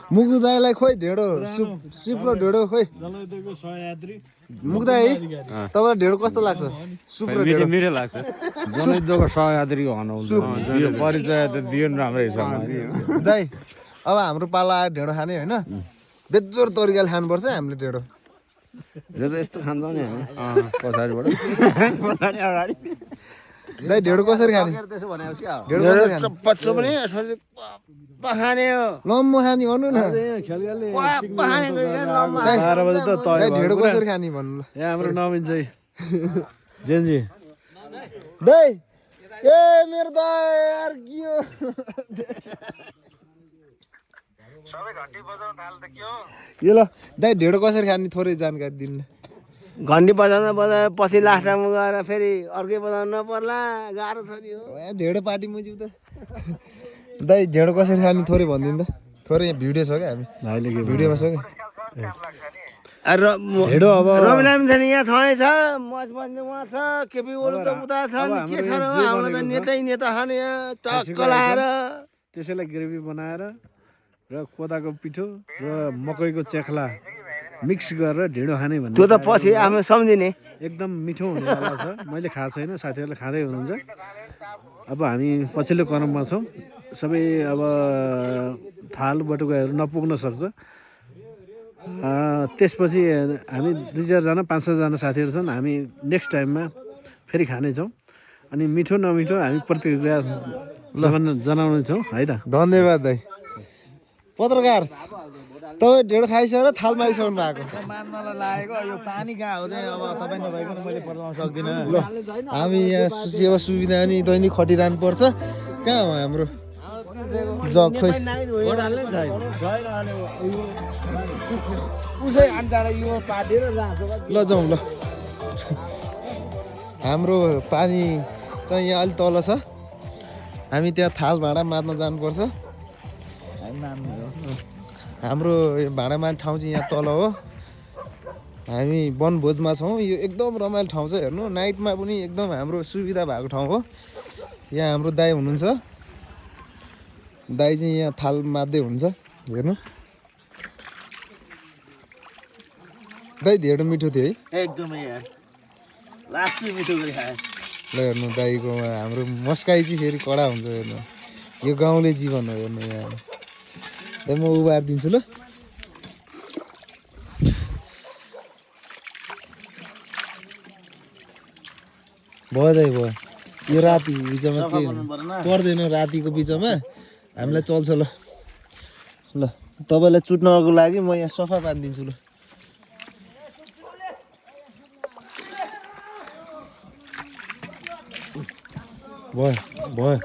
मुगु दाइलाई खोइ ढेडो सुप र ढेडो खोइ मुगु दाइ तपाईँलाई ढेडो कस्तो लाग्छ सुप र ढेडो मिठो लाग्छ जनयुद्धको सहयात्रीको हनाउँछ यो परिचय त दियो नि राम्रै छ दाइ अब हाम्रो पाला आयो ढेडो खाने होइन बेजोर तरिकाले खानुपर्छ हामीले ढेडो यो त यस्तो खान्छ नि हामी पछाडिबाट पछाडि अगाडि दाइ ढेडो कसरी खाने त्यसो भनेपछि क्या ढेडो कसरी खाने बच्चो पनि यसरी पखाने हो लम्बो खाने भन्नु न पखाने 12 बजे त दाइ ढेडो कसरी खाने भन्नु ल यहाँ हाम्रो नवीन चाहिँ जेनजी दाइ ए मेरो दाइ यार के हो सबै घन्टी बजाउन थाल्दा के हो यो ल दाइ ढेडो कसरी खाने थोरै जानकारी दिनु घन्टी बजाउँदा बजाए पछि लास्टमा गएर फेरि अर्कै बजाउनु नपर्ला गाह्रो छ नि हो ढेडो पार्टी मुजिउ त दाइ ढेडो कसरी खाने थोरै भनिदिनु त थोरै यहाँ भिडियो छ क्या हामी भाइले के भिडियोमा छ क्या ढेडो अब रविलाम छ नि यहाँ छ मज बज्ने उहाँ छ केपी ओली त उता छ नि के छ र हाम्रो त नेता खाने यहाँ टक्क लाएर त्यसैलाई ग्रेभी बनाएर र कोदाको पिठो र मकैको चेख्ला मिक्स गरेर ढेँडो खाने भन्ने त्यो त पछि आफ्नो सम्झिने एकदम मिठो हुनेवाला छ मैले खाएको छैन साथीहरूले खाँदै हुनुहुन्छ अब हामी पछिल्लो क्रममा छौँ सबै अब थाल बटुकाहरू नपुग्न सक्छ त्यसपछि हामी 2-4 जना 5-6 जना साथीहरू छन् हामी नेक्स्ट टाइममा फेरि खानेछौँ अनि मिठो नमिठो हामी प्रतिक्रिया जनाउनेछौँ है त धन्यवाद दाइ पत्रकार तपाईँ ढेडो खाइसकेर थालमा आइसक्नु भएको मान्नलाई लागेको यो पानी कहाँ हो चाहिँ अब तपाईँ नभइकन मैले पत्लाउन सक्दिनँ हामी यहाँ सेवा सुविधा नि दैनिक खटिरहनु पर्छ कहाँ हो हाम्रो जग खोइ ल जाउँ ल हाम्रो पानी चाहिँ यहाँ अलिक तल छ हामी त्यहाँ थाल भाँडा माझ्न जानुपर्छ हाम्रो यो भाँडा मार्ने ठाउँ चाहिँ यहाँ तल हो हामी वनभोजमा छौँ यो एकदम रमाइलो ठाउँ छ हेर्नु नाइटमा पनि एकदम हाम्रो सुविधा भएको ठाउँ हो यहाँ हाम्रो दाइ हुनुहुन्छ दाइ चाहिँ यहाँ थाल मार्दै हुन्छ हेर्नु दाइ ढेडो मिठो थियो है एकदमै यार लास्ट मिठो गरी खाए ल हेर्नु दाइको हाम्रो मस्काइ चाहिँ फेरि कडा हुन्छ हेर्नु यो गाउँले जीवन हो हेर्नु यहाँ म उबारिदिन्छु ल भयो दाइ भयो यो राति बिचमा के पर्दैन रातिको बिचमा हामीलाई चल्छ ल ल तपाईँलाई चुट्नको लागि म यहाँ सफा पारिदिन्छु ल भयो भयो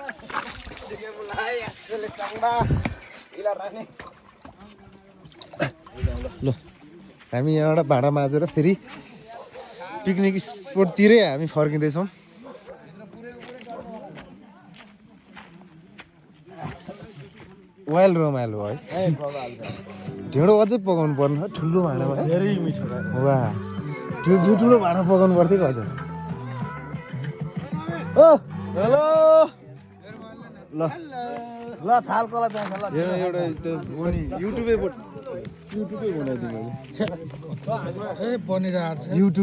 ल हामी यहाँबाट भाँडा माझेर फेरि पिकनिक स्पोटतिरै हामी फर्किँदैछौँ वाइल्ड रमाइलो है ढेँडो अझै पकाउनु पर्ने ठुलो भाँडामा धेरै मिठो वा ठुलो भाँडा पकाउनु पर्थ्यो कि हजुर ओ हेलो ल ल थाल कला जान्छ ल एउटा युट्युबै बनाइदिनु ए बनिरहेको छ युट्युब